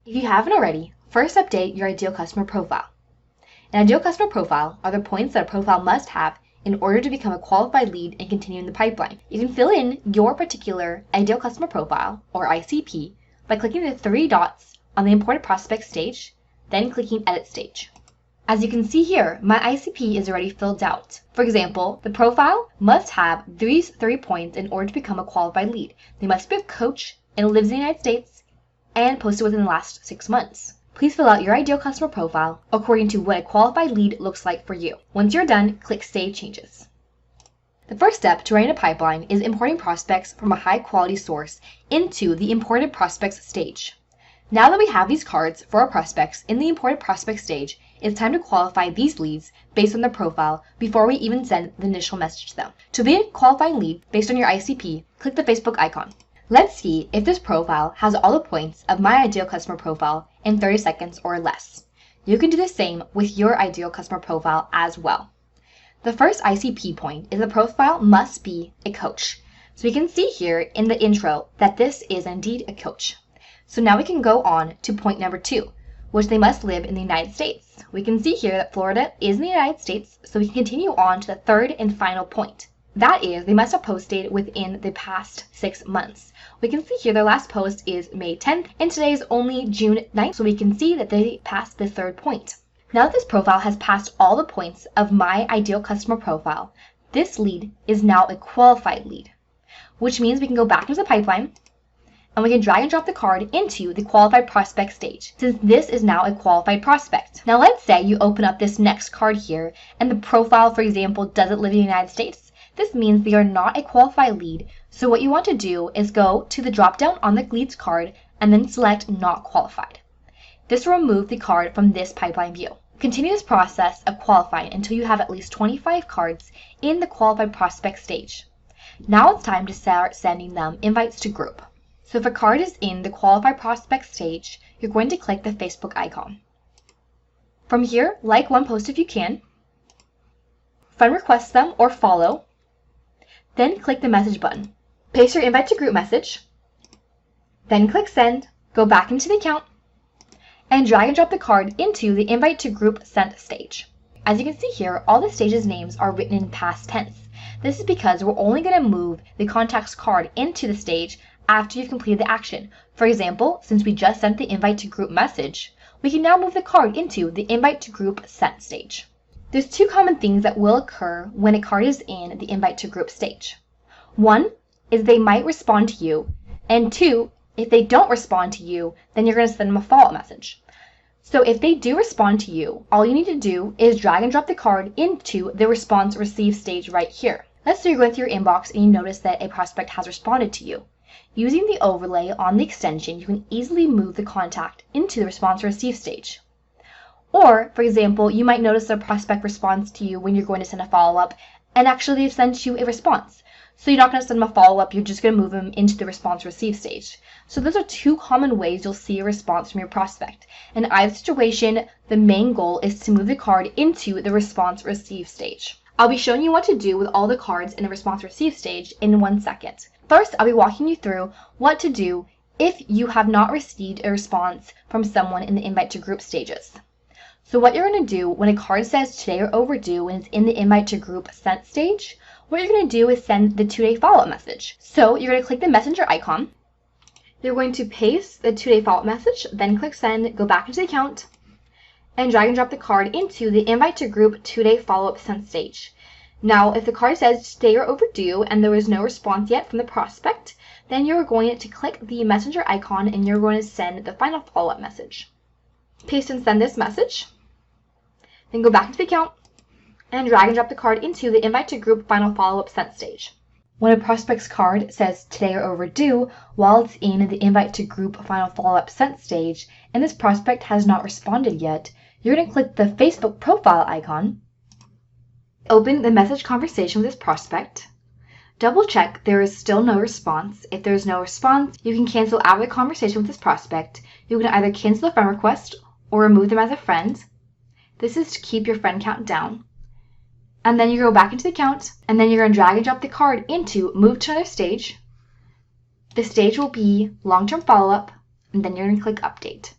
If you haven't already, first update your ideal customer profile. An ideal customer profile are the points that a profile must have in order to become a qualified lead and continue in the pipeline. You can fill in your particular ideal customer profile, or ICP, by clicking the 3 dots on the Important Prospect stage, then clicking Edit stage. As you can see here, my ICP is already filled out. For example, the profile must have these 3 points in order to become a qualified lead. They must be a coach and lives in the United States and posted within the last 6 months. Please fill out your ideal customer profile according to what a qualified lead looks like for you. Once you're done, click Save Changes. The first step to running a pipeline is importing prospects from a high-quality source into the Imported Prospects stage. Now that we have these cards for our prospects in the Imported Prospect stage, it's time to qualify these leads based on their profile before we even send the initial message to them. To be a qualified lead based on your ICP, click the Facebook icon. Let's see if this profile has all the points of my ideal customer profile in 30 seconds or less. You can do the same with your ideal customer profile as well. The first ICP point is the profile must be a coach. So we can see here in the intro that this is indeed a coach. So now we can go on to point number 2, which they must live in the United States. We can see here that Florida is in the United States, so we can continue on to the third and final point. That is, they must have posted within the past 6 months. We can see here their last post is May 10th, and today is only June 9th, so we can see that they passed the third point. Now that this profile has passed all the points of my ideal customer profile, this lead is now a qualified lead, which means we can go back into the pipeline, and we can drag and drop the card into the qualified prospect stage, since this is now a qualified prospect. Now let's say you open up this next card here, and the profile, for example, doesn't live in the United States. This means they are not a qualified lead, so what you want to do is go to the drop down on the leads card and then select Not Qualified. This will remove the card from this pipeline view. Continue this process of qualifying until you have at least 25 cards in the qualified prospect stage. Now it's time to start sending them invites to group. So if a card is in the qualified prospect stage, you're going to click the Facebook icon. From here, like one post if you can, friend request them or follow, then click the message button. Paste your invite to group message, then click send, go back into the account, and drag and drop the card into the invite to group sent stage. As you can see here, all the stages names are written in past tense. This is because we're only going to move the contact's card into the stage after you've completed the action. For example, since we just sent the invite to group message, we can now move the card into the invite to group sent stage. There's 2 common things that will occur when a card is in the invite to group stage. 1 is they might respond to you, and 2, if they don't respond to you, then you're going to send them a follow-up message. So if they do respond to you, all you need to do is drag and drop the card into the response receive stage right here. Let's say you're going through your inbox and you notice that a prospect has responded to you. Using the overlay on the extension, you can easily move the contact into the response receive stage. Or, for example, you might notice a prospect responds to you when you're going to send a follow-up, and actually they've sent you a response. So you're not going to send them a follow-up, you're just going to move them into the response receive stage. So those are 2 common ways you'll see a response from your prospect. In either situation, the main goal is to move the card into the response receive stage. I'll be showing you what to do with all the cards in the response receive stage in 1 second. First, I'll be walking you through what to do if you have not received a response from someone in the invite to group stages. So what you're going to do when a card says today or overdue and it's in the invite to group sent stage, what you're going to do is send the 2-day follow-up message. So you're going to click the messenger icon. You're going to paste the 2-day follow-up message, then click send, go back into the account, and drag and drop the card into the invite to group 2-day follow-up sent stage. Now, if the card says today or overdue and there is no response yet from the prospect, then you're going to click the messenger icon and you're going to send the final follow-up message. Paste and send this message. Then go back into the account and drag and drop the card into the invite to group final follow-up sent stage. When a prospect's card says today or overdue while it's in the invite to group final follow-up sent stage and this prospect has not responded yet, you're going to click the Facebook profile icon, open the message conversation with this prospect, double check there is still no response. If there's no response, you can cancel out of the conversation with this prospect. You can either cancel the friend request or remove them as a friend. This is to keep your friend count down. And then you go back into the account, and then you're going to drag and drop the card into move to another stage. The stage will be long-term follow-up, and then you're going to click update.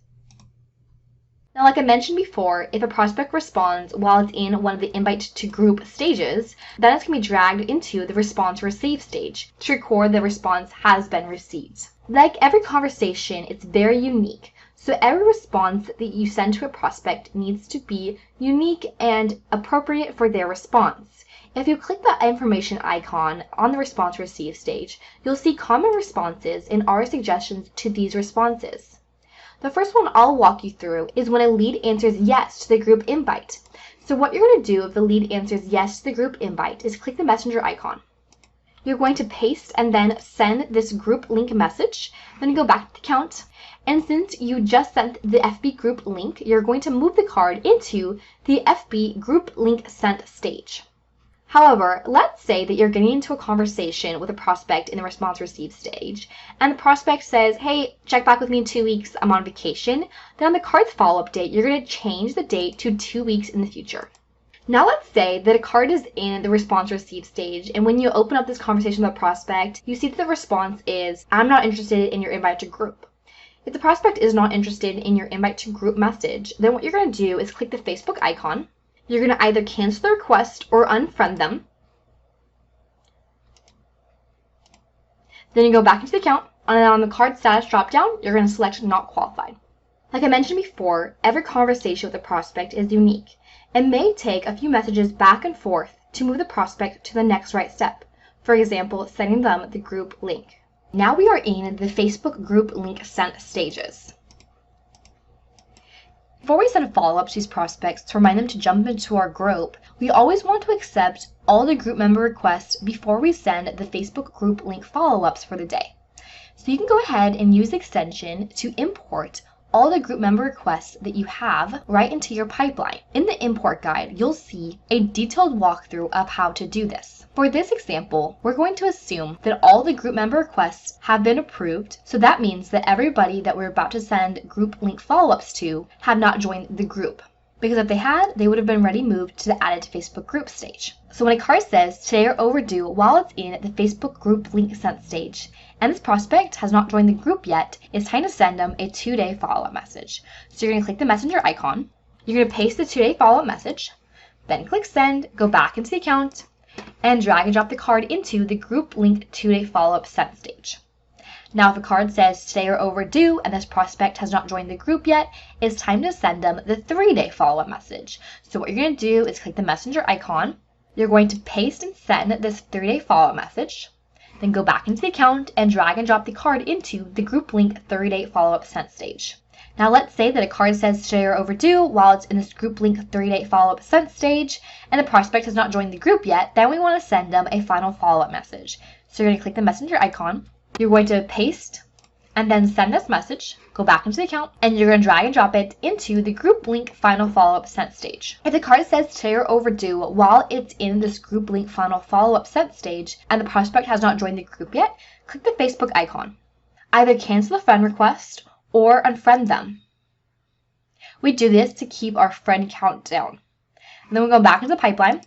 Now, like I mentioned before, if a prospect responds while it's in one of the invite to group stages, then it's going to be dragged into the response receive stage to record the response has been received. Like every conversation, it's very unique. So every response that you send to a prospect needs to be unique and appropriate for their response. If you click the information icon on the response receive stage, you'll see common responses and our suggestions to these responses. The first one I'll walk you through is when a lead answers yes to the group invite. So what you're going to do if the lead answers yes to the group invite is click the messenger icon. You're going to paste and then send this group link message. Then you go back to the account. And since you just sent the FB group link, you're going to move the card into the FB group link sent stage. However, let's say that you're getting into a conversation with a prospect in the response receive stage, and the prospect says, hey, check back with me in 2 weeks, I'm on vacation. Then on the card's follow-up date, you're going to change the date to 2 weeks in the future. Now let's say that a card is in the response receive stage, and when you open up this conversation with a prospect, you see that the response is, I'm not interested in your invite to group. If the prospect is not interested in your invite to group message, then what you're going to do is click the Facebook icon. You're going to either cancel the request or unfriend them. Then you go back into the account, and then on the card status dropdown, you're going to select not qualified. Like I mentioned before, every conversation with a prospect is unique. It may take a few messages back and forth to move the prospect to the next right step. For example, sending them the group link. Now we are in the Facebook group link sent stages. Before we send follow-ups to these prospects to remind them to jump into our group, we always want to accept all the group member requests before we send the Facebook group link follow-ups for the day. So you can go ahead and use the extension to import all the group member requests that you have right into your pipeline. In the import guide, you'll see a detailed walkthrough of how to do this. For this example, we're going to assume that all the group member requests have been approved, so that means that everybody that we're about to send group link follow-ups to have not joined the group. Because if they had, they would have been ready moved to the added to Facebook group stage. So when a card says today or overdue while it's in the Facebook group link sent stage, and this prospect has not joined the group yet, it's time to send them a 2-day follow-up message. So you're going to click the messenger icon, you're going to paste the 2-day follow-up message, then click send, go back into the account, and drag and drop the card into the group link 2-day follow-up sent stage. Now if a card says today or overdue and this prospect has not joined the group yet, it's time to send them the 3-day follow-up message. So what you're going to do is click the messenger icon, you're going to paste and send this 3-day follow-up message, then go back into the account and drag and drop the card into the group link 3-day follow-up sent stage. Now let's say that a card says today or overdue while it's in this group link 3-day follow-up sent stage and the prospect has not joined the group yet, then we want to send them a final follow-up message. So you're going to click the messenger icon, you're going to paste and then send this message, go back into the account, and you're going to drag and drop it into the group link final follow-up sent stage. If the card says today or overdue while it's in this group link final follow-up sent stage and the prospect has not joined the group yet, click the Facebook icon. Either cancel the friend request or unfriend them. We do this to keep our friend count down. And then we'll go back into the pipeline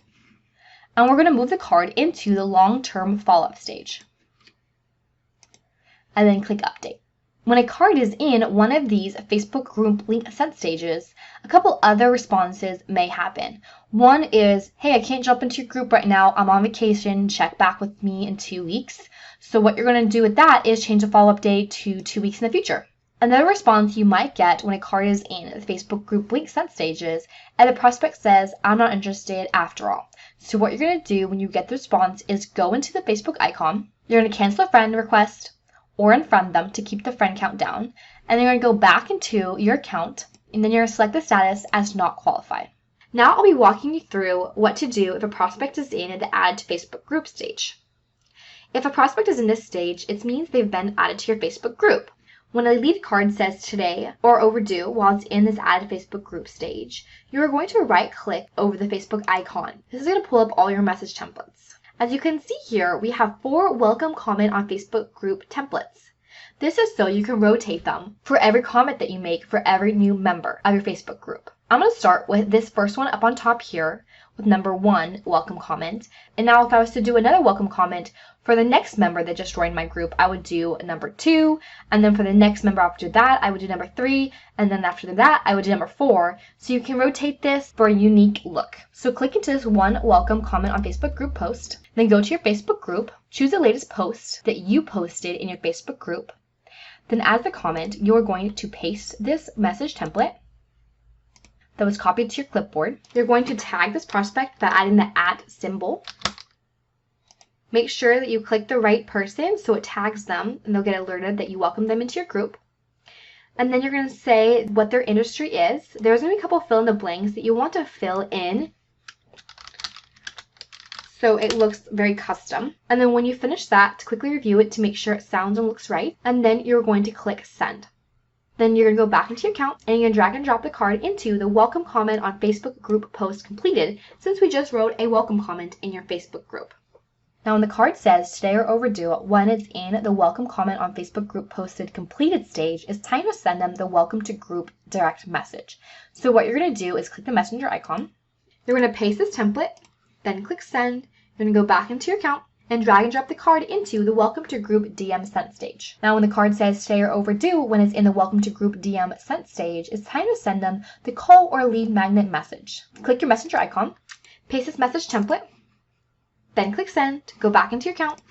and we're going to move the card into the long-term follow-up stage. And then click update. When a card is in one of these Facebook group link sent stages, a couple other responses may happen. One is, hey, I can't jump into your group right now. I'm on vacation. Check back with me in 2 weeks. So what you're going to do with that is change the follow-up date to 2 weeks in the future. Another response you might get when a card is in the Facebook group link sent stages and the prospect says, I'm not interested after all. So what you're going to do when you get the response is go into the Facebook icon. You're going to cancel a friend request or unfriend them to keep the friend count down. And then you're going to go back into your account and then you're going to select the status as not qualified. Now I'll be walking you through what to do if a prospect is in the add to Facebook group stage. If a prospect is in this stage, it means they've been added to your Facebook group. When a lead card says today or overdue while it's in this add to Facebook group stage, you're going to right click over the Facebook icon. This is going to pull up all your message templates. As you can see here, we have 4 welcome comment on Facebook group templates. This is so you can rotate them for every comment that you make for every new member of your Facebook group. I'm going to start with this first one up on top here, with number 1 welcome comment. And now if I was to do another welcome comment for the next member that just joined my group, I would do number 2. And then for the next member after that, I would do number 3. And then after that, I would do number 4. So you can rotate this for a unique look. So click into this one welcome comment on Facebook group post. Then go to your Facebook group, choose the latest post that you posted in your Facebook group. Then as the comment, you're going to paste this message template that was copied to your clipboard. You're going to tag this prospect by adding the @ symbol. Make sure that you click the right person so it tags them and they'll get alerted that you welcome them into your group. And then you're going to say what their industry is. There's going to be a couple fill in the blanks that you want to fill in so it looks very custom. And then when you finish that, quickly review it to make sure it sounds and looks right. And then you're going to click send. Then you're going to go back into your account and you're going to drag and drop the card into the welcome comment on Facebook group post completed, since we just wrote a welcome comment in your Facebook group. Now when the card says today or overdue, when it's in the welcome comment on Facebook group posted completed stage, it's time to send them the welcome to group direct message. So what you're going to do is click the messenger icon. You're going to paste this template, then click send. You're going to go back into your account and drag and drop the card into the welcome to group DM sent stage. Now when the card says today or overdue, when it's in the welcome to group DM sent stage, it's time to send them the call or lead magnet message. Click your messenger icon, paste this message template, then click send, go back into your account,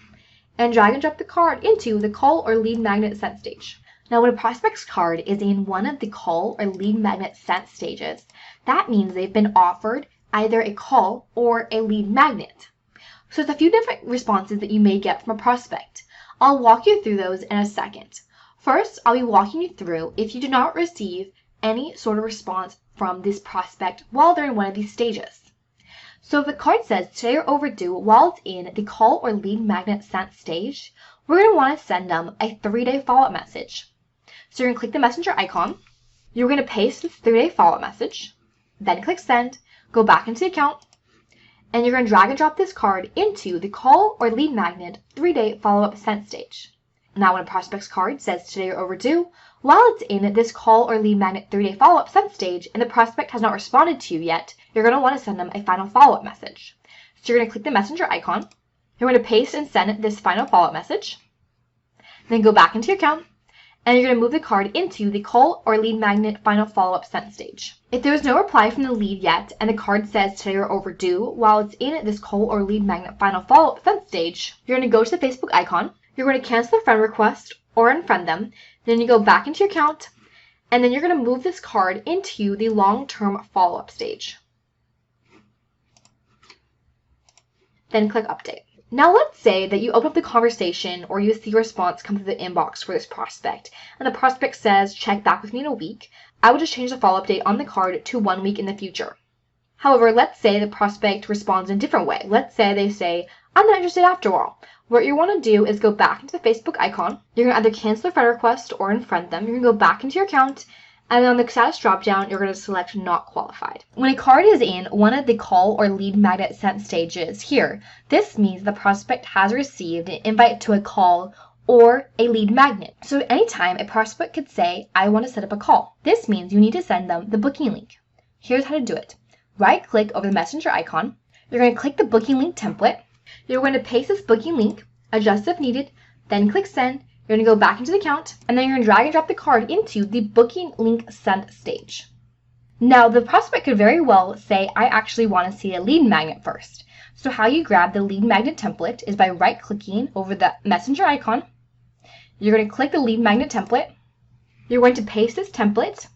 and drag and drop the card into the call or lead magnet sent stage. Now when a prospect's card is in one of the call or lead magnet sent stages, that means they've been offered either a call or a lead magnet. So there's a few different responses that you may get from a prospect. I'll walk you through those in a second. First, I'll be walking you through if you do not receive any sort of response from this prospect while they're in one of these stages. So if the card says today or overdue while it's in the call or lead magnet sent stage, we're going to want to send them a 3-day follow-up message. So you're going to click the messenger icon. You're going to paste this 3-day follow-up message, then click send, go back into the account, and you're going to drag and drop this card into the call or lead magnet 3-day follow-up sent stage. Now when a prospect's card says today or overdue, while it's in this call or lead magnet 3-day follow-up sent stage and the prospect has not responded to you yet, you're going to want to send them a final follow-up message. So you're going to click the messenger icon. You're going to paste and send this final follow-up message. Then go back into your account and you're going to move the card into the call or lead magnet final follow-up sent stage. If there is no reply from the lead yet and the card says today or overdue while it's in this call or lead magnet final follow-up sent stage, you're going to go to the Facebook icon. You're going to cancel the friend request or unfriend them. Then you go back into your account and then you're going to move this card into the long-term follow-up stage. Then click update. Now let's say that you open up the conversation or you see a response come to the inbox for this prospect and the prospect says check back with me in a week. I would just change the follow-up date on the card to 1 week in the future. However, let's say the prospect responds in a different way. Let's say they say, I'm not interested after all. What you want to do is go back into the Facebook icon. You're going to either cancel the friend request or unfriend them. You're going to go back into your account and then on the status dropdown, you're going to select not qualified. When a card is in one of the call or lead magnet sent stages here, this means the prospect has received an invite to a call or a lead magnet. So at any time, a prospect could say, I want to set up a call. This means you need to send them the booking link. Here's how to do it. Right click over the messenger icon. You're going to click the booking link template. You're going to paste this booking link, adjust if needed, then click send. You're going to go back into the account, and then you're going to drag and drop the card into the booking link sent stage. Now, the prospect could very well say, I actually want to see a lead magnet first. So how you grab the lead magnet template is by right-clicking over the messenger icon. You're going to click the lead magnet template. You're going to paste this template,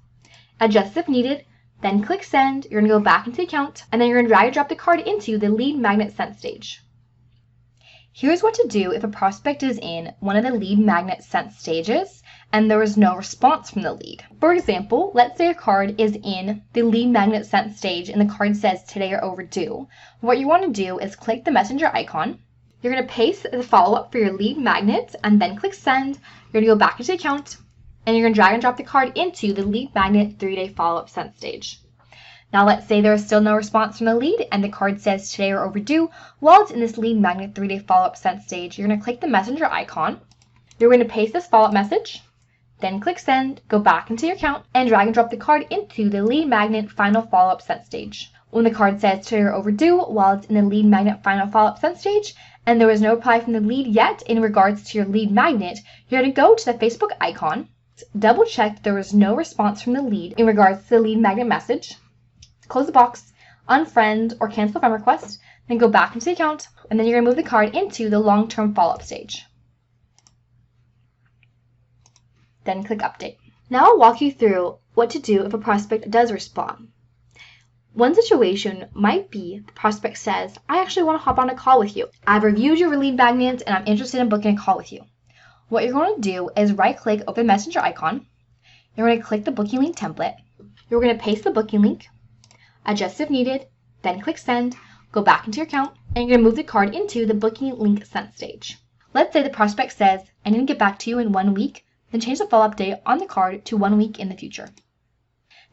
adjust if needed, then click send. You're going to go back into the account, and then you're going to drag and drop the card into the lead magnet sent stage. Here's what to do if a prospect is in one of the lead magnet sent stages and there is no response from the lead. For example, let's say a card is in the lead magnet sent stage and the card says today or overdue. What you want to do is click the messenger icon. You're going to paste the follow-up for your lead magnet and then click send. You're going to go back into the account and you're going to drag and drop the card into the lead magnet 3-day follow-up sent stage. Now let's say there is still no response from the lead and the card says today or overdue. While it's in this lead magnet 3-day follow-up sent stage, you're going to click the messenger icon. You're going to paste this follow-up message, then click send, go back into your account, and drag and drop the card into the lead magnet final follow-up sent stage. When the card says today or overdue while it's in the lead magnet final follow-up sent stage and there was no reply from the lead yet in regards to your lead magnet, you're going to go to the Facebook icon, double check that there was no response from the lead in regards to the lead magnet message, close the box, unfriend or cancel the friend request, then go back into the account, and then you're going to move the card into the long-term follow-up stage. Then click update. Now I'll walk you through what to do if a prospect does respond. One situation might be the prospect says, I actually want to hop on a call with you. I've reviewed your lead magnet and I'm interested in booking a call with you. What you're going to do is right-click over the messenger icon. You're going to click the booking link template. You're going to paste the booking link, adjust if needed, then click send, go back into your account, and you're going to move the card into the booking link sent stage. Let's say the prospect says, I need to get back to you in 1 week, then change the follow-up date on the card to 1 week in the future.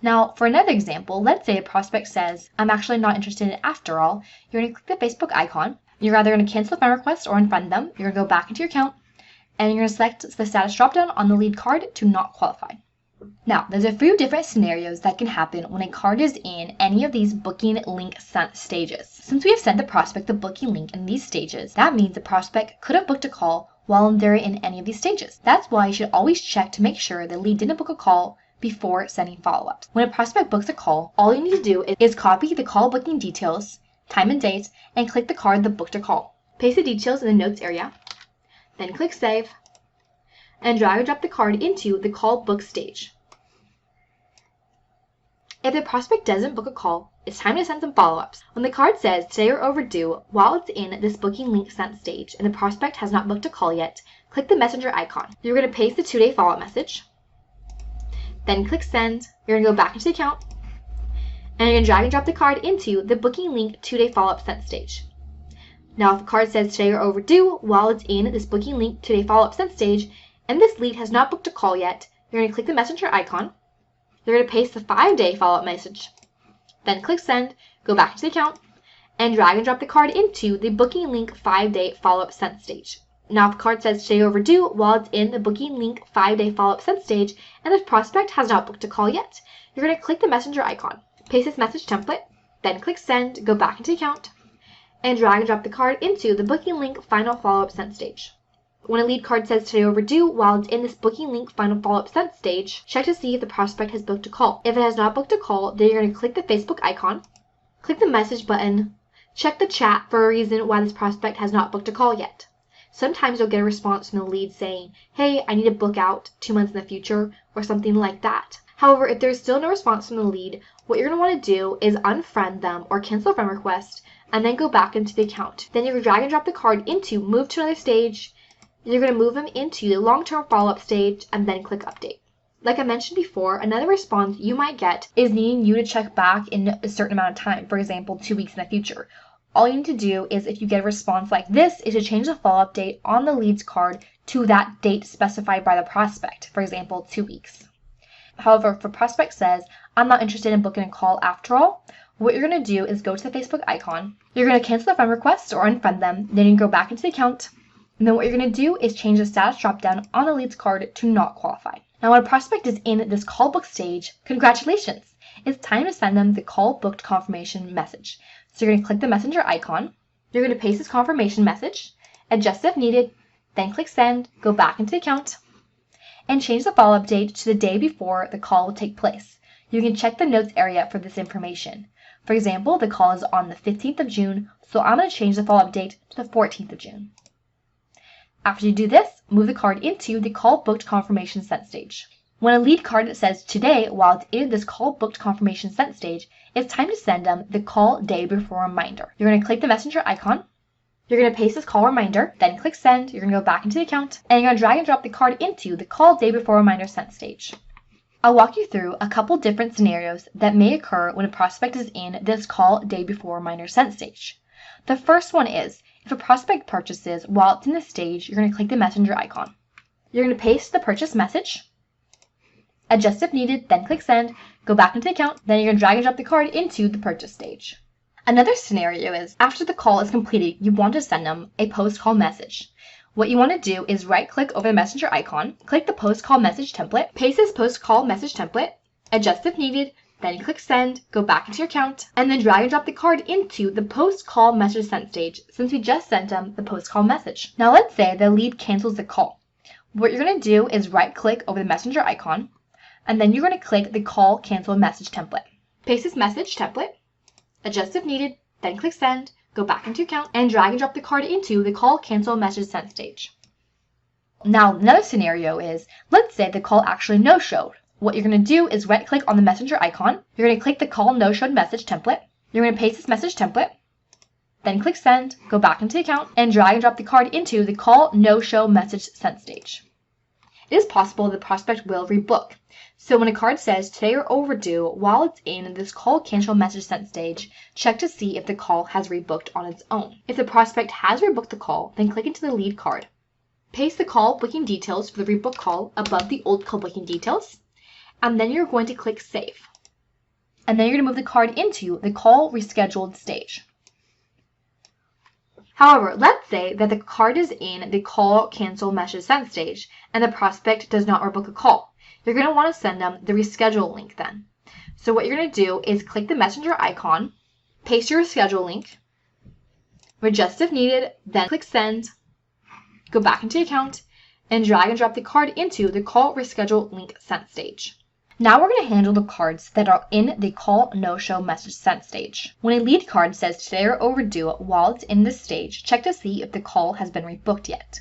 Now, for another example, let's say a prospect says, I'm actually not interested in it after all. You're going to click the Facebook icon. You're either going to cancel the friend request or unfriend them. You're going to go back into your account, and you're going to select the status dropdown on the lead card to not qualify. Now, there's a few different scenarios that can happen when a card is in any of these booking link sent stages. Since we have sent the prospect the booking link in these stages, that means the prospect could have booked a call while they're in any of these stages. That's why you should always check to make sure the lead didn't book a call before sending follow-ups. When a prospect books a call, all you need to do is copy the call booking details, time and date, and click the card that booked a call. Paste the details in the notes area, then click save, and drag and drop the card into the call book stage. If the prospect doesn't book a call, it's time to send some follow-ups. When the card says today or overdue while it's in this booking link sent stage and the prospect has not booked a call yet, click the messenger icon. You're going to paste the 2-day follow-up message, then click send. You're going to go back into the account, and you're going to drag and drop the card into the booking link 2-day follow-up sent stage. Now, if the card says today or overdue while it's in this booking link 2-day follow-up sent stage and this lead has not booked a call yet, you're going to click the messenger icon. You're going to paste the 5-day follow-up message, then click send, go back into the account, and drag and drop the card into the booking link 5-day follow-up sent stage. Now, if the card says today overdue while it's in the booking link 5-day follow-up sent stage and the prospect has not booked a call yet, you're going to click the messenger icon, paste this message template, then click send, go back into the account, and drag and drop the card into the booking link final follow-up sent stage. When a lead card says today overdue while it's in this booking link final follow-up sent stage, check to see if the prospect has booked a call. If it has not booked a call, then you're going to click the Facebook icon, click the message button, check the chat for a reason why this prospect has not booked a call yet. Sometimes you'll get a response from the lead saying, hey, I need to book out 2 months in the future, or something like that. However, if there's still no response from the lead, what you're going to want to do is unfriend them or cancel a friend request, and then go back into the account. Then you're going to drag and drop the card into move to another stage. You're going to move them into the long-term follow-up stage and then click update. Like I mentioned before, another response you might get is needing you to check back in a certain amount of time, for example, 2 weeks in the future. All you need to do is, if you get a response like this, is to change the follow-up date on the lead's card to that date specified by the prospect, for example, 2 weeks. However, if a prospect says, I'm not interested in booking a call after all, what you're going to do is go to the Facebook icon. You're going to cancel the friend request or unfriend them. Then you can go back into the account. And then what you're going to do is change the status dropdown on the lead's card to not qualify. Now, when a prospect is in this call book stage, congratulations! It's time to send them the call booked confirmation message. So you're going to click the messenger icon. You're going to paste this confirmation message, adjust if needed, then click send, go back into the account, and change the follow-up date to the day before the call will take place. You can check the notes area for this information. For example, the call is on the 15th of June, so I'm going to change the follow-up date to the 14th of June. After you do this, move the card into the call booked confirmation sent stage. When a lead card says today while it's in this call booked confirmation sent stage, it's time to send them the call day before reminder. You're going to click the messenger icon. You're going to paste this call reminder, then click send. You're going to go back into the account, and you're going to drag and drop the card into the call day before reminder sent stage. I'll walk you through a couple different scenarios that may occur when a prospect is in this call day before reminder sent stage. The first one is, if a prospect purchases while it's in this stage, you're going to click the messenger icon. You're going to paste the purchase message, adjust if needed, then click send, go back into the account, then you're going to drag and drop the card into the purchase stage. Another scenario is, after the call is completed, you want to send them a post-call message. What you want to do is right-click over the messenger icon, click the post-call message template, paste this post-call message template, adjust if needed, then click send, go back into your account, and then drag and drop the card into the post call message sent stage since we just sent them the post call message. Now let's say the lead cancels the call. What you're going to do is right click over the messenger icon, and then you're going to click the call cancel message template. Paste this message template, adjust if needed, then click send, go back into your account, and drag and drop the card into the call cancel message sent stage. Now another scenario is, let's say the call actually no-showed. What you're going to do is right click on the messenger icon, you're going to click the call no-showed message template, you're going to paste this message template, then click send, go back into the account, and drag and drop the card into the call no-show message sent stage. It is possible the prospect will rebook. So when a card says today or overdue, while it's in this call cancel message sent stage, check to see if the call has rebooked on its own. If the prospect has rebooked the call, then click into the lead card. Paste the call booking details for the rebook call above the old call booking details, and then you're going to click save. And then you're going to move the card into the call rescheduled stage. However, let's say that the card is in the call cancel message sent stage and the prospect does not rebook a call. You're going to want to send them the reschedule link then. So what you're going to do is click the messenger icon, paste your reschedule link, adjust if needed, then click send, go back into the account, and drag and drop the card into the call reschedule link sent stage. Now we're going to handle the cards that are in the call no-show message sent stage. When a lead card says today or overdue while it's in this stage, check to see if the call has been rebooked yet.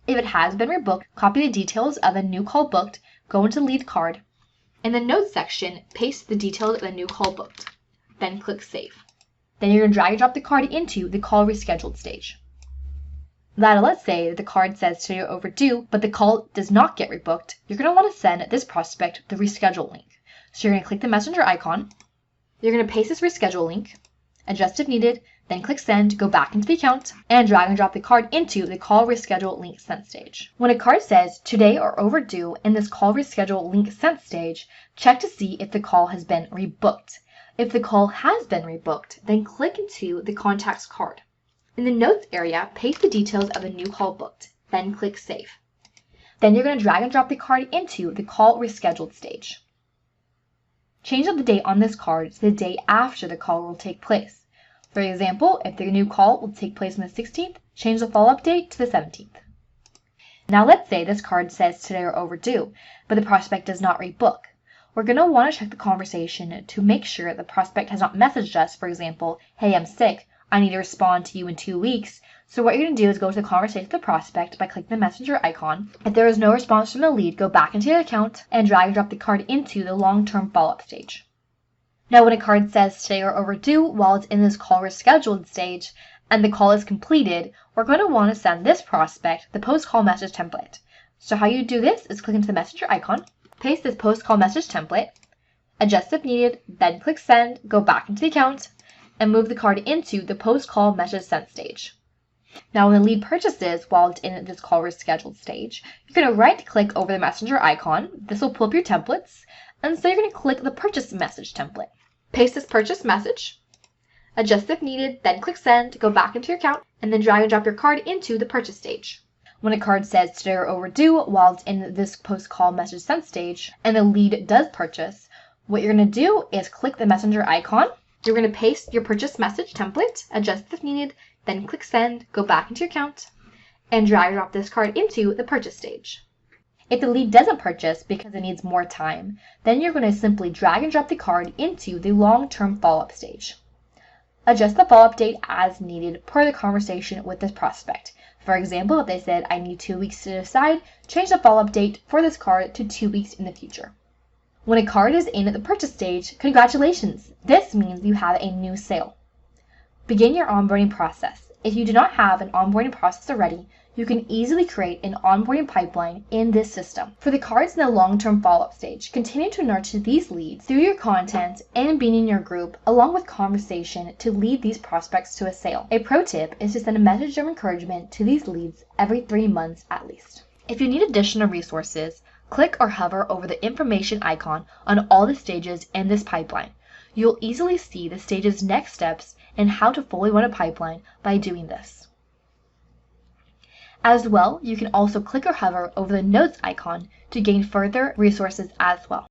If it has been rebooked, copy the details of the new call booked, go into the lead card. In the notes section, paste the details of the new call booked. Then click save. Then you're going to drag and drop the card into the call rescheduled stage. Now let's say that the card says today or overdue, but the call does not get rebooked. You're going to want to send this prospect the reschedule link. So you're going to click the messenger icon. You're going to paste this reschedule link, adjust if needed, then click send, go back into the account, and drag and drop the card into the call reschedule link sent stage. When a card says today or overdue in this call reschedule link sent stage, check to see if the call has been rebooked. If the call has been rebooked, then click into the contacts card. In the notes area, paste the details of the new call booked, then click save. Then you're going to drag and drop the card into the call rescheduled stage. Change the date on this card to the day after the call will take place. For example, if the new call will take place on the 16th, change the follow-up date to the 17th. Now let's say this card says today or overdue, but the prospect does not rebook. We're going to want to check the conversation to make sure the prospect has not messaged us, for example, hey, I'm sick, I need to respond to you in 2 weeks. So what you're going to do is go to the conversation with the prospect by clicking the messenger icon. If there is no response from the lead, go back into your account and drag and drop the card into the long-term follow-up stage. Now when a card says today or overdue while it's in this call rescheduled stage and the call is completed, we're going to want to send this prospect the post-call message template. So how you do this is click into the messenger icon, paste this post-call message template, adjust if needed, then click send, go back into the account, and move the card into the post-call message sent stage. Now when the lead purchases while it's in this call rescheduled stage, you're going to right click over the messenger icon. This will pull up your templates, and so you're going to click the purchase message template. Paste this purchase message, adjust if needed, then click send, go back into your account, and then drag and drop your card into the purchase stage. When a card says today or overdue while it's in this post-call message sent stage and the lead does purchase, what you're going to do is click the messenger icon. You're going to paste your purchase message template, adjust if needed, then click send, go back into your account, and drag and drop this card into the purchase stage. If the lead doesn't purchase because it needs more time, then you're going to simply drag and drop the card into the long-term follow-up stage. Adjust the follow-up date as needed per the conversation with this prospect. For example, if they said, I need 2 weeks to decide, change the follow-up date for this card to 2 weeks in the future. When a card is in the purchase stage, congratulations! This means you have a new sale. Begin your onboarding process. If you do not have an onboarding process already, you can easily create an onboarding pipeline in this system. For the cards in the long-term follow-up stage, continue to nurture these leads through your content and being in your group, along with conversation to lead these prospects to a sale. A pro tip is to send a message of encouragement to these leads every 3 months at least. If you need additional resources, click or hover over the information icon on all the stages in this pipeline. You'll easily see the stage's next steps and how to fully run a pipeline by doing this. As well, you can also click or hover over the notes icon to gain further resources as well.